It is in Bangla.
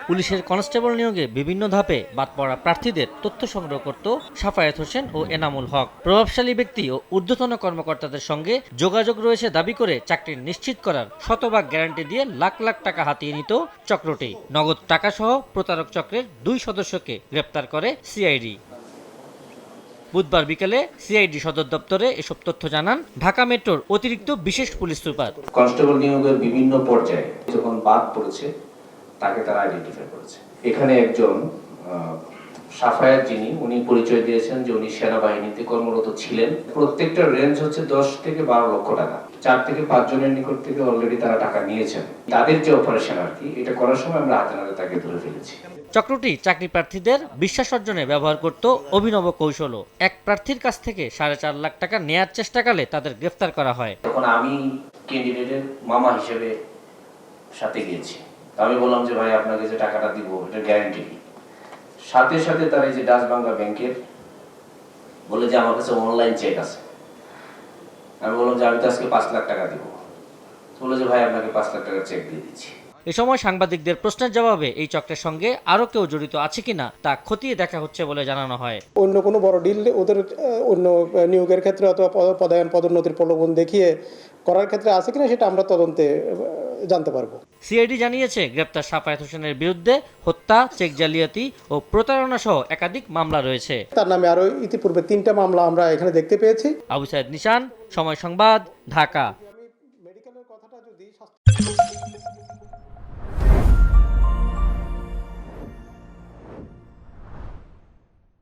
পুলিশের কনস্টেবল নিয়োগে বিভিন্ন ধাপে বাদ পড়া প্রার্থীদের তথ্য সংগ্রহ করত সাফায়েত হোসেন ও এনামুল হক। প্রভাবশালী ব্যক্তি ও ঊর্ধ্বতন কর্মকর্তাদের সঙ্গে যোগাযোগ রয়েছে দাবি করে চাকরি নিশ্চিত করার শতভাগ গ্যারান্টি দিয়ে লাখ লাখ টাকা হাতিয়ে নিত চক্রটি। নগদ টাকাসহ প্রতারক চক্রের 2 সদস্যকে গ্রেপ্তার করে সিআইডি। বুধবার বিকেলে সিআইডি সদর দপ্তরে এসব তথ্য জানান ঢাকা মেট্রোর অতিরিক্ত বিশেষ পুলিশ সুপার। কনস্টেবল নিয়োগের বিভিন্ন পর্যায়ে যখন বাদ পড়েছে তাকে তারা আইডেন্টিফাই করেছে। এখানে একজন সাফায়াত যিনি উনি পরিচয় দিয়েছেন যে উনি সেনাবাহিনীতে কর্মরত ছিলেন। প্রত্যেকটা রেঞ্জ হচ্ছে 10 থেকে 12 লক্ষ টাকা। 4 থেকে 5 জনের নিকট থেকে অলরেডি তারা টাকা নিয়েছেন। তাদের যে অপারেশন আর কি, এটা করার সময় আমরা হাতে নাতে তাকে ধরে ফেলেছি। চক্রটি চাকরি প্রার্থীদের বিশ্বাস অর্জনে ব্যবহার করত অভিনব কৌশলও। এক প্রার্থীর কাছ থেকে 4.5 লাখ টাকা নেয়ার চেষ্টাকালে তাদের গ্রেফতার করা হয়। তখন আমি ক্যান্ডিডেটের মামা হিসেবে সাথে গিয়েছি। আমি বললাম যে ভাই আপনাকে যে টাকাটা দিব এটা গ্যারান্টি কি? সাথে সাথে তার এই যে ডাচ বাংলা ব্যাংকের বলে যে আমার কাছে অনলাইন চেক আছে। আমি বললাম যে আমি তো আজকে 5 লাখ টাকা দিব। বলে যে ভাই আপনাকে 5 লাখ টাকার চেক দিয়ে দিচ্ছি। এ সময় সাংবাদিকদের প্রশ্নের জবাবে এই চক্রের সঙ্গে আরও কেউ জড়িত আছে কিনা তা খতিয়ে দেখা হচ্ছে বলে জানানো হয়। অন্য কোনো বড় ডিল ওদের অন্য নিয়োগের ক্ষেত্রে অথবা পদায়ন পদোন্নতির প্রলোভন দেখিয়ে করার ক্ষেত্রে আছে কিনা সেটা আমরা তদন্তে জানতে পারবো। সিআইডি জানিয়েছে গ্রেপ্তার সাফায়েত হোসেনের বিরুদ্ধে হত্যা, চেক জালিয়াতি ও প্রতারণা সহ একাধিক মামলা রয়েছে। তার নামে আরও ইতিপূর্বে 3টা মামলা আমরা এখানে দেখতে পেয়েছি। আবু সাইদ নিশান, সময় সংবাদ, ঢাকা।